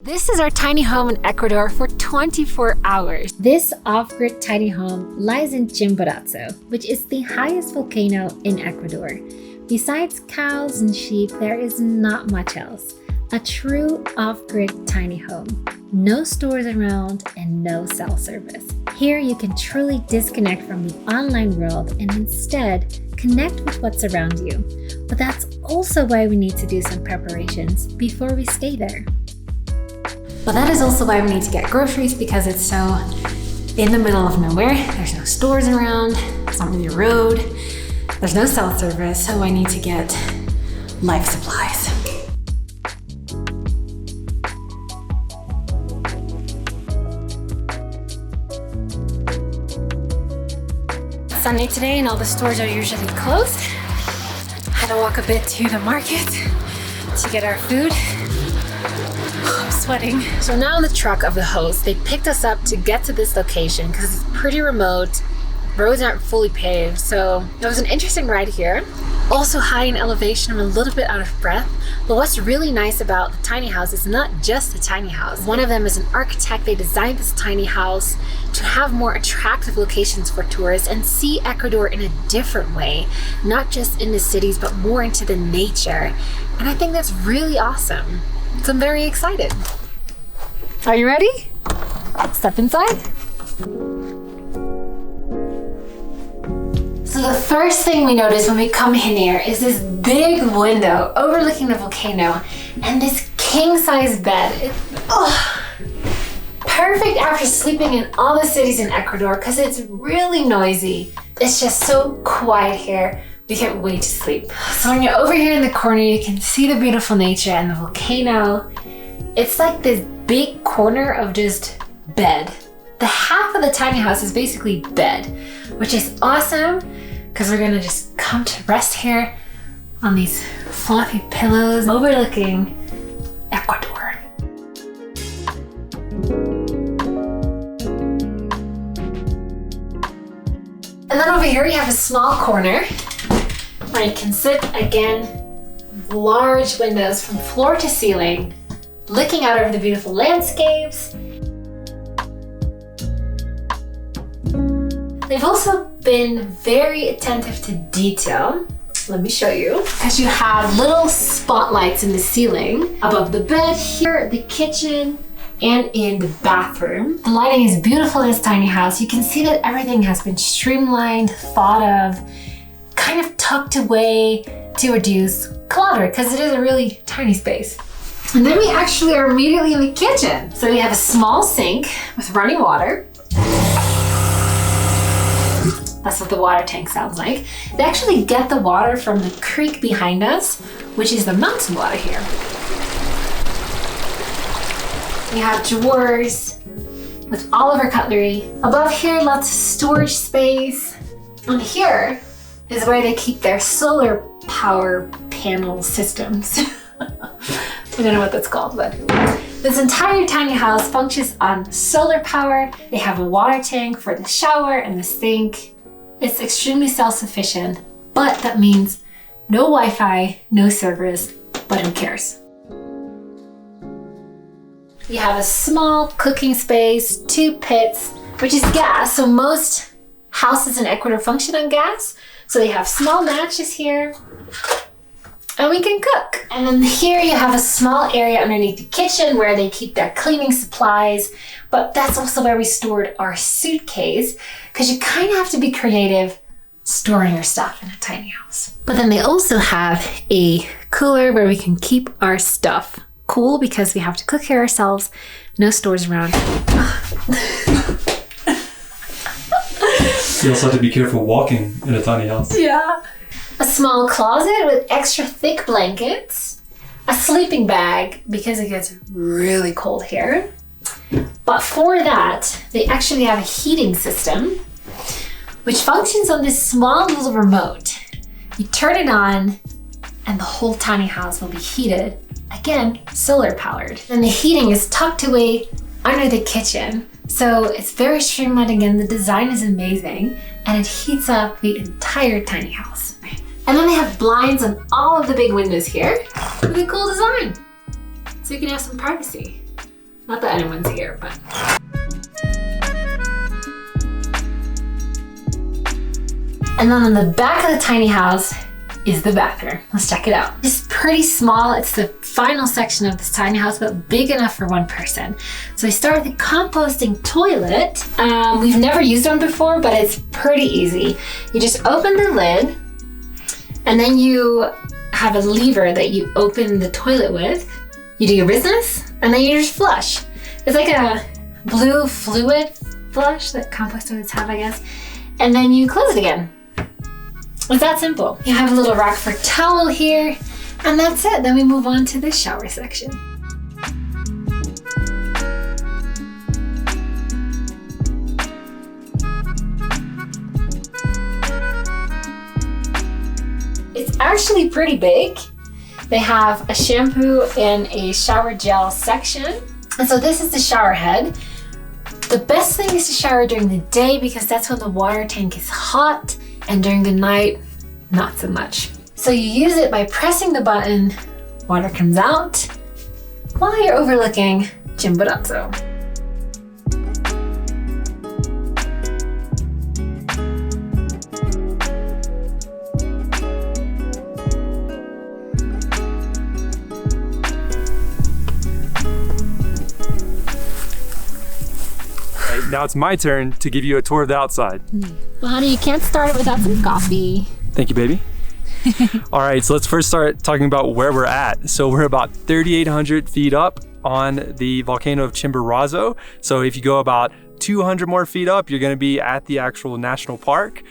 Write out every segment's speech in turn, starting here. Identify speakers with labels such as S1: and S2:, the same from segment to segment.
S1: This is our tiny home in Ecuador for 24 hours. This off-grid tiny home lies in Chimborazo, which is the highest volcano in Ecuador. Besides cows and sheep, there is not much else. A true off-grid tiny home. No stores around and no cell service. Here you can truly disconnect from the online world and instead connect with what's around you. But that's also why we need to do some preparations before we stay there. But that is also why we need to get groceries, because it's so in the middle of nowhere. There's no stores around, it's not really a road, there's no cell service, so I need to get life supplies. It's Sunday today and all the stores are usually closed. I had to walk a bit to the market to get our food. I'm sweating. So now in the truck of the host, they picked us up to get to this location because it's pretty remote. Roads aren't fully paved, so it was an interesting ride here. Also high in elevation, I'm a little bit out of breath. But what's really nice about the tiny house is not just a tiny house. One of them is an architect. They designed this tiny house to have more attractive locations for tourists and see Ecuador in a different way, not just in the cities, but more into the nature. And I think that's really awesome. So I'm very excited. Are you ready? Step inside. So the first thing we notice when we come in here is this big window overlooking the volcano and this king-size bed. Perfect after sleeping in all the cities in Ecuador because it's really noisy. It's just so quiet here. We can't wait to sleep. So when you're over here in the corner, you can see the beautiful nature and the volcano. It's like this big corner of just bed. The half of the tiny house is basically bed, which is awesome because we're gonna just come to rest here on these fluffy pillows overlooking Ecuador. And then over here you have a small corner where you can sit again, large windows from floor to ceiling, looking out over the beautiful landscapes. They've also been very attentive to detail. Let me show you. Because you have little spotlights in the ceiling, above the bed, here, the kitchen, and in the bathroom. The lighting is beautiful in this tiny house. You can see that everything has been streamlined, thought of, kind of tucked away to reduce clutter because it is a really tiny space. And then we actually are immediately in the kitchen. So we have a small sink with running water. That's what the water tank sounds like. They actually get the water from the creek behind us, which is the mountain water here. We have drawers with all of our cutlery. Above here, lots of storage space. And here is where they keep their solar power panel systems. I don't know what that's called, but this entire tiny house functions on solar power. They have a water tank for the shower and the sink. It's extremely self-sufficient, but that means no Wi-Fi, no servers, but who cares? You have a small cooking space, 2 pits, which is gas. So most houses in Ecuador function on gas. So they have small matches here and we can cook. And then here you have a small area underneath the kitchen where they keep their cleaning supplies, but that's also where we stored our suitcase because you kind of have to be creative storing your stuff in a tiny house. But then they also have a cooler where we can keep our stuff cool because we have to cook here ourselves, no stores around.
S2: You also have to be careful walking in a tiny house.
S1: Yeah. A small closet with extra thick blankets, a sleeping bag because it gets really cold here. But for that, they actually have a heating system which functions on this small little remote. You turn it on and the whole tiny house will be heated. Again, solar powered. And the heating is tucked away under the kitchen. So it's very streamlined again. The design is amazing and it heats up the entire tiny house. And then they have blinds on all of the big windows here. Really cool design. So you can have some privacy. Not that anyone's here, but. And then on the back of the tiny house is the bathroom. Let's check it out. It's pretty small. It's the final section of this tiny house, but big enough for one person. So I start with the composting toilet. We've never used one before, but it's pretty easy. You just open the lid, and then you have a lever that you open the toilet with. You do your business, and then you just flush. It's like a blue fluid flush that compost toilets have, I guess. And then you close it again. It's that simple. You have a little rack for towel here, and that's it. Then we move on to the shower section. It's actually pretty big. They have a shampoo and a shower gel section. And so this is the shower head. The best thing is to shower during the day because that's when the water tank is hot, and during the night, not so much. So you use it by pressing the button, water comes out, while you're overlooking Chimborazo.
S2: Now it's my turn to give you a tour of the outside.
S1: Well, honey, you can't start it without some coffee.
S2: Thank you, baby. All right, so let's first start talking about where we're at. So we're about 3,800 feet up on the volcano of Chimborazo. So if you go about 200 more feet up, you're gonna be at the actual national park.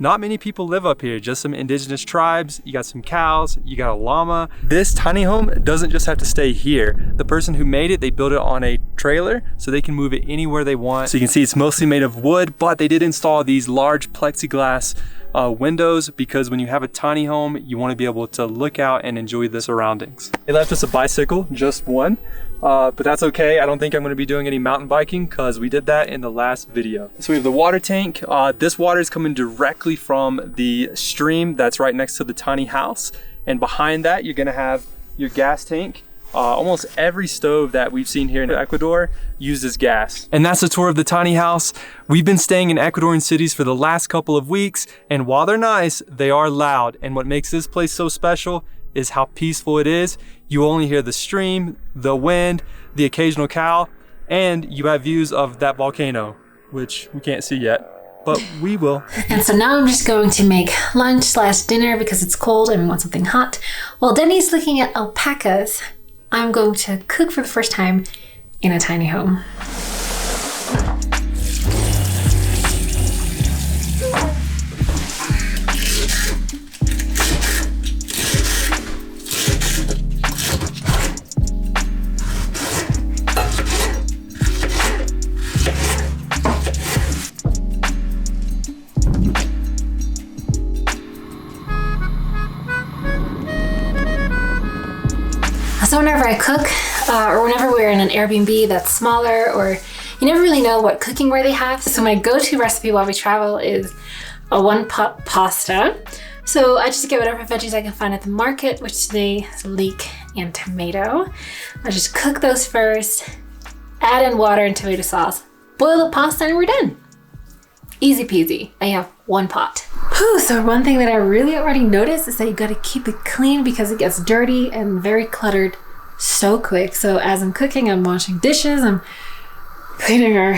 S2: Not many people live up here, just some indigenous tribes. You got some cows, you got a llama. This tiny home doesn't just have to stay here. The person who made it, they built it on a trailer so they can move it anywhere they want. So you can see it's mostly made of wood, but they did install these large plexiglass windows because when you have a tiny home, you want to be able to look out and enjoy the surroundings. They left us a bicycle, just one. But that's okay. I don't think I'm going to be doing any mountain biking because we did that in the last video. So we have the water tank. This water is coming directly from the stream that's right next to the tiny house. And behind that, you're going to have your gas tank. Almost every stove that we've seen here in Ecuador uses gas. And that's a tour of the tiny house. We've been staying in Ecuadorian cities for the last couple of weeks. And while they're nice, they are loud. And what makes this place so special is how peaceful it is. You only hear the stream, the wind, the occasional cow, and you have views of that volcano, which we can't see yet, but we will.
S1: And so now I'm just going to make lunch/dinner because it's cold and we want something hot. While Denny's looking at alpacas, I'm going to cook for the first time in a tiny home. So whenever I cook, or whenever we're in an Airbnb that's smaller, or you never really know what cookware they have. So my go-to recipe while we travel is a one-pot pasta. So I just get whatever veggies I can find at the market, which today is leek and tomato. I just cook those first, add in water and tomato sauce, boil the pasta, and we're done. Easy peasy. I have one pot. Whew, so one thing that I really already noticed is that you gotta keep it clean because it gets dirty and very cluttered so quick. So as I'm cooking, I'm washing dishes, I'm cleaning our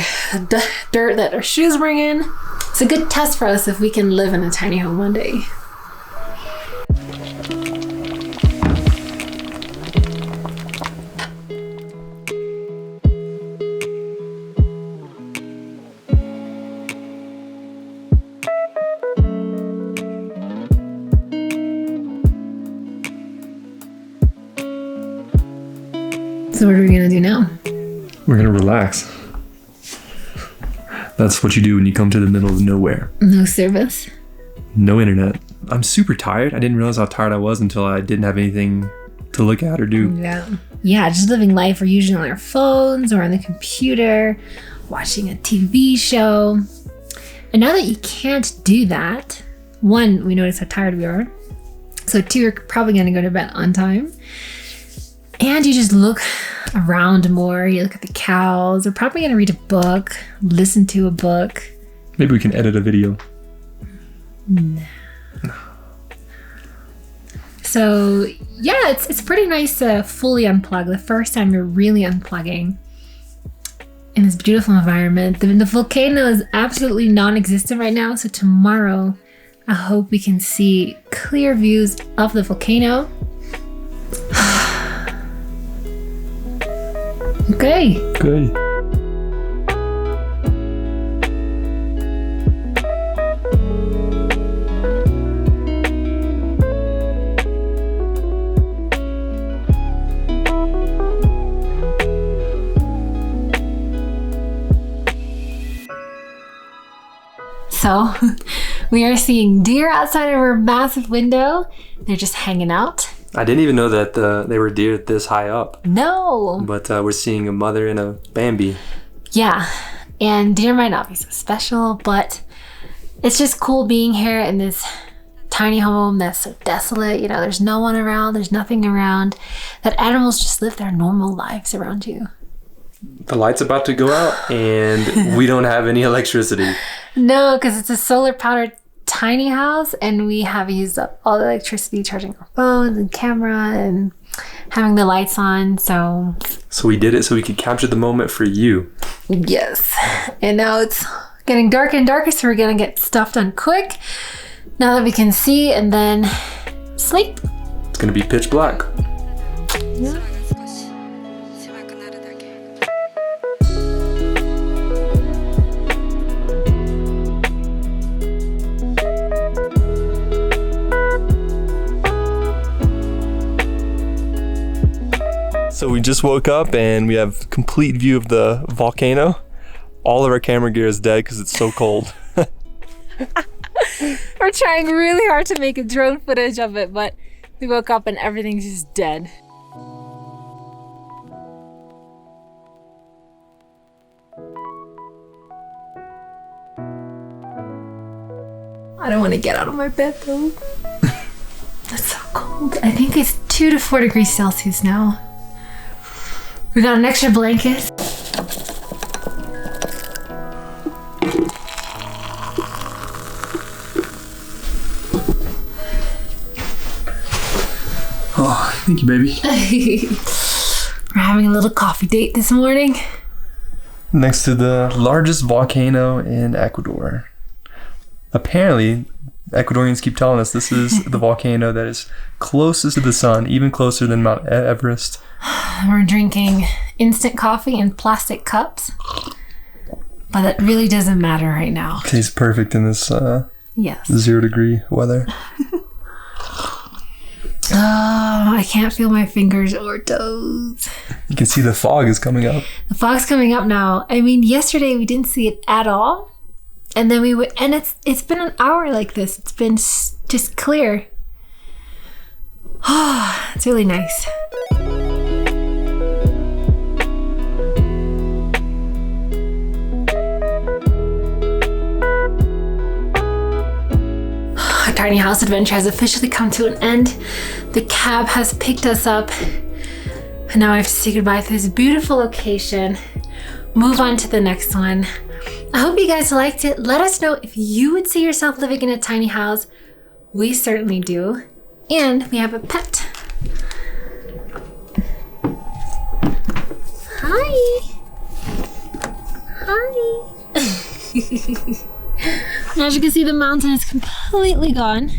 S1: dirt that our shoes bring in. It's a good test for us if we can live in a tiny home one day. So what are we gonna do now?
S2: We're gonna relax. That's what you do when you come to the middle of nowhere.
S1: No service?
S2: No internet. I'm super tired. I didn't realize how tired I was until I didn't have anything to look at or do.
S1: Yeah, just living life. We're usually on our phones or on the computer, watching a TV show. And now that you can't do that, one, we notice how tired we are. So two, we're probably gonna go to bed on time. And you just look around more. You look at the cows. We're probably going to read a book, listen to a book.
S2: Maybe we can edit a video.
S1: No. So yeah, it's pretty nice to fully unplug. The first time you're really unplugging in this beautiful environment. The volcano is absolutely non-existent right now. So tomorrow, I hope we can see clear views of the volcano. Okay.
S2: Good.
S1: So we are seeing deer outside of our massive window. They're just hanging out.
S2: I didn't even know that they were deer this high up.
S1: No.
S2: But we're seeing a mother and a Bambi.
S1: Yeah. And deer might not be so special, but it's just cool being here in this tiny home that's so desolate. You know, there's no one around. There's nothing around. That animals just live their normal lives around you.
S2: The light's about to go out and we don't have any electricity.
S1: No, because it's a solar powered tiny house and we have used up all the electricity charging our phones and camera and having the lights on. So
S2: we did it so we could capture the moment for you.
S1: Yes. And now it's getting darker and darker, so we're gonna get stuff done quick now that we can see, and then sleep.
S2: It's gonna be pitch black.
S1: Yeah.
S2: So we just woke up and we have complete view of the volcano. All of our camera gear is dead because it's so cold.
S1: We're trying really hard to make a drone footage of it, but we woke up and everything's just dead. I don't want to get out of my bed though. It's so cold. I think it's 2 to 4 degrees Celsius now. We got an extra blanket.
S2: Oh, thank you, baby.
S1: We're having a little coffee date this morning.
S2: Next to the largest volcano in Ecuador. Apparently, Ecuadorians keep telling us this is the volcano that is closest to the sun, even closer than Mount Everest.
S1: We're drinking instant coffee in plastic cups, but that really doesn't matter right now.
S2: Tastes perfect in this
S1: Yes.
S2: 0-degree weather.
S1: Oh, I can't feel my fingers or toes.
S2: You can see the fog is coming up.
S1: The fog's coming up now. I mean, yesterday we didn't see it at all. And then we would, and it's been an hour like this. It's been just clear. Oh, it's really nice. Our tiny house adventure has officially come to an end. The cab has picked us up. And now I have to say goodbye to this beautiful location. Move on to the next one. I hope you guys liked it. Let us know if you would see yourself living in a tiny house. We certainly do. And we have a pet. Hi. Hi. As you can see, the mountain is completely gone.